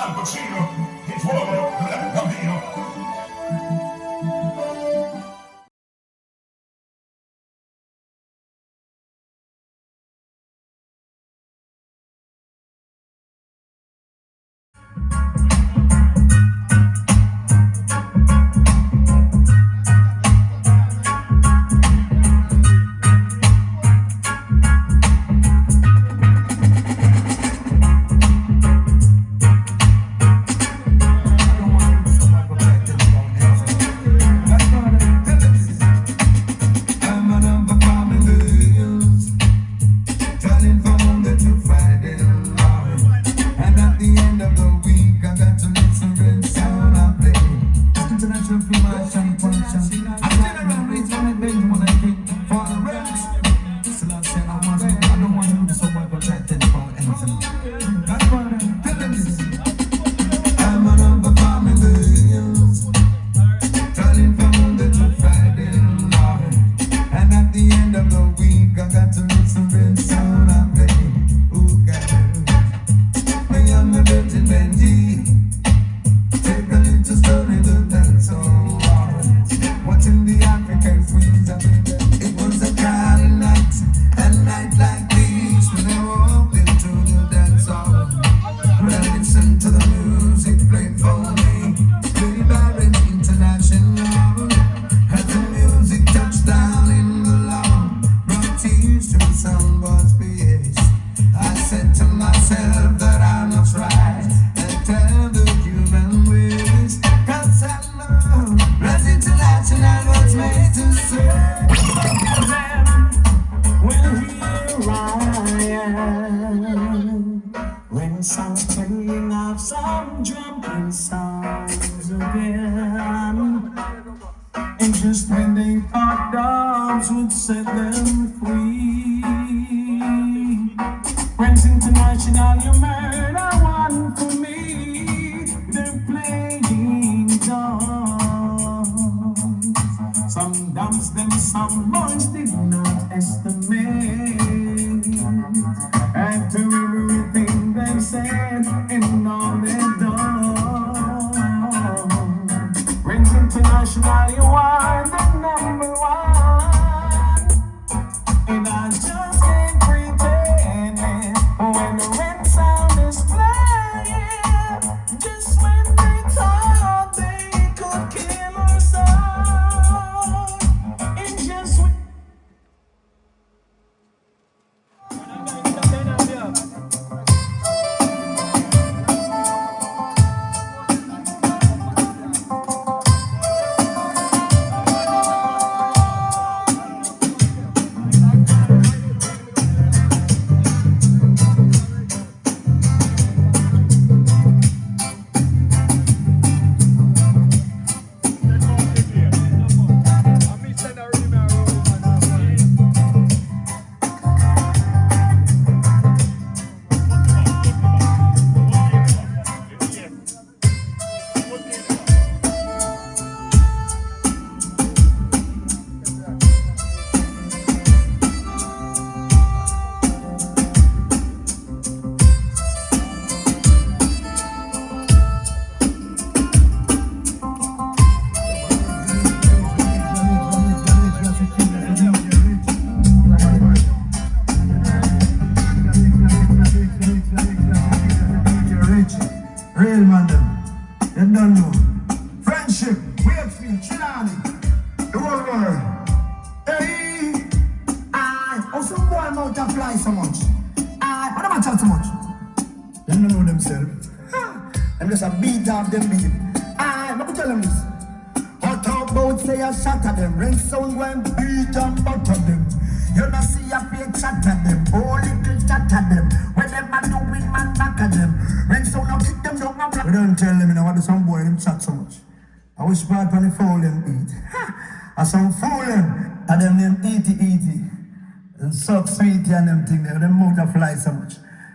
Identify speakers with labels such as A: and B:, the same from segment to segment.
A: Al Pacino, il fuoco del bambino.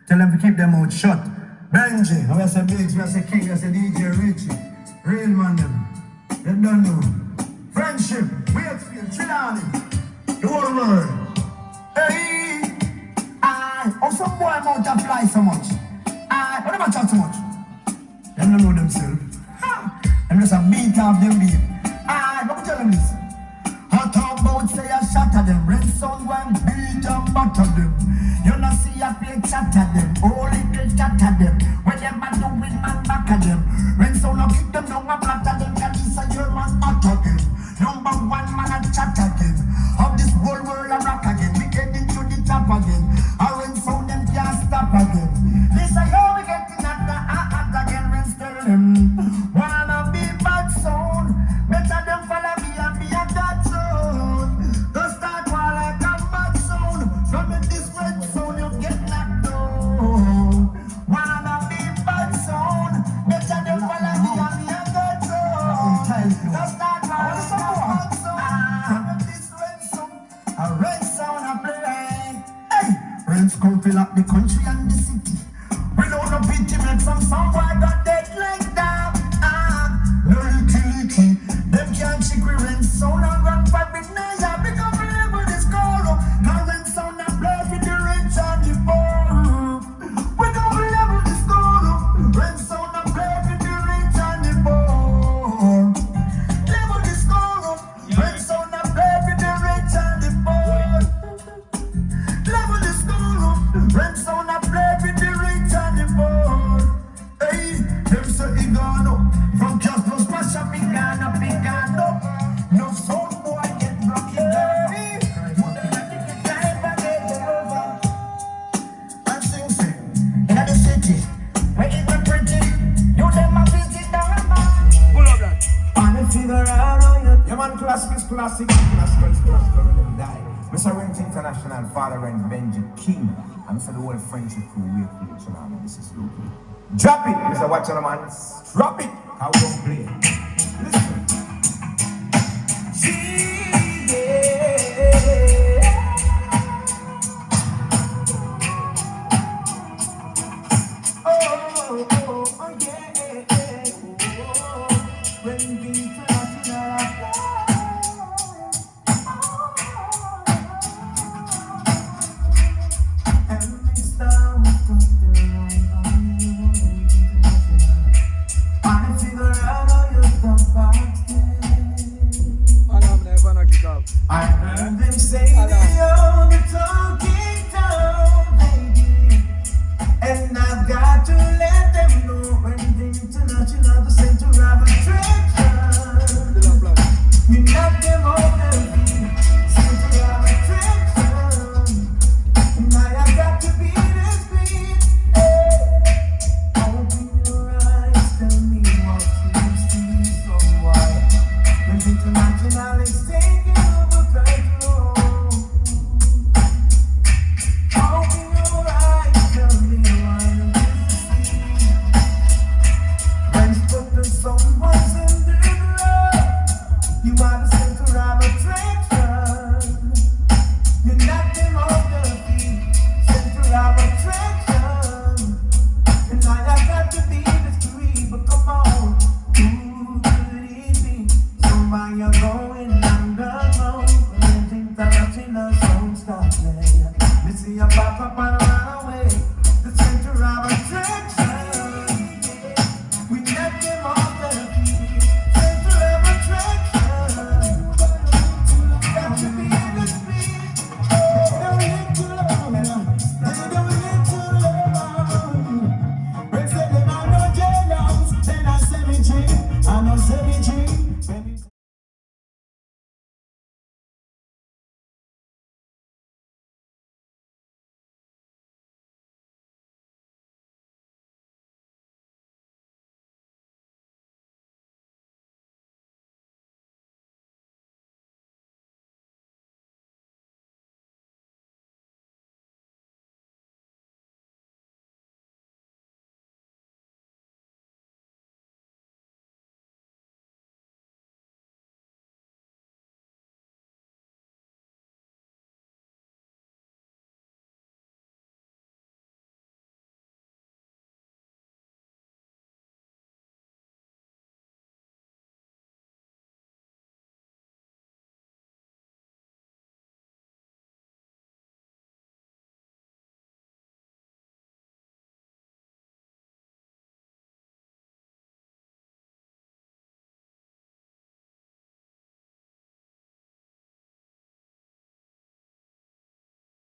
B: Tell them to keep them out shut. Benji, I say Biggs, I say King, I say DJ Richie. Real man them. You don't know. Friendship, Wakefield, Trinani. The whole world. Hey, some boy mount to fly so much. What am I talk so much? them don't know themselves. And just a beat off them beat. Ah, but tell them this. Hot about say I shatter them. Red sound one beat and butter them. You not see a play chatter them. All little chatter them. When them a do with man back at them. Red sound no kick them down and flatter them. Cause this a your man back again. Number one man a chat again. Of this whole world a rock again. We getting to the top again. Our red sound them can't stop again. This a how we getting at the act again. Red tell them. Wanna be bad sound. Better them follow me and be a God sound. Don't start while I come back sound. From this red sound you get knocked down. Wanna be bad sound. Better them follow me and be a God sound. Don't start while I come back sound. From this red sound. A red sound I play. Hey, Reds come fill up the country and the city. Without no pity, make some boy got dead like that. No licky. Them can't chick we rent sound and run for big naya. Become label this call up. Now rent sound and play with the rich and the poor. We come label this call up. Rent sound and play with the rich and the poor. Label this call up. Rent sound and play with the rich and the poor. Level this call up. Rent sound and play with the rich and the poor. Hey, them say he gone up. From just plus passion, big gun up, big gun up. No sound boy get blocked in there. Put them at the time and get them over. And sing. In the city, where it went pretty. You them a visit the river. Pull up that. And the figure out on you.
C: Yeah man, classic is classic. Classical is classical when them die. Mr. Rent International, Father Rent, Benji King. And Mr. The whole friendship crew, we play tsunami. This is Luke. Drop it, Mr. Watcher man. Drop it. How we don't play. Listen.
B: Oh, yeah. When we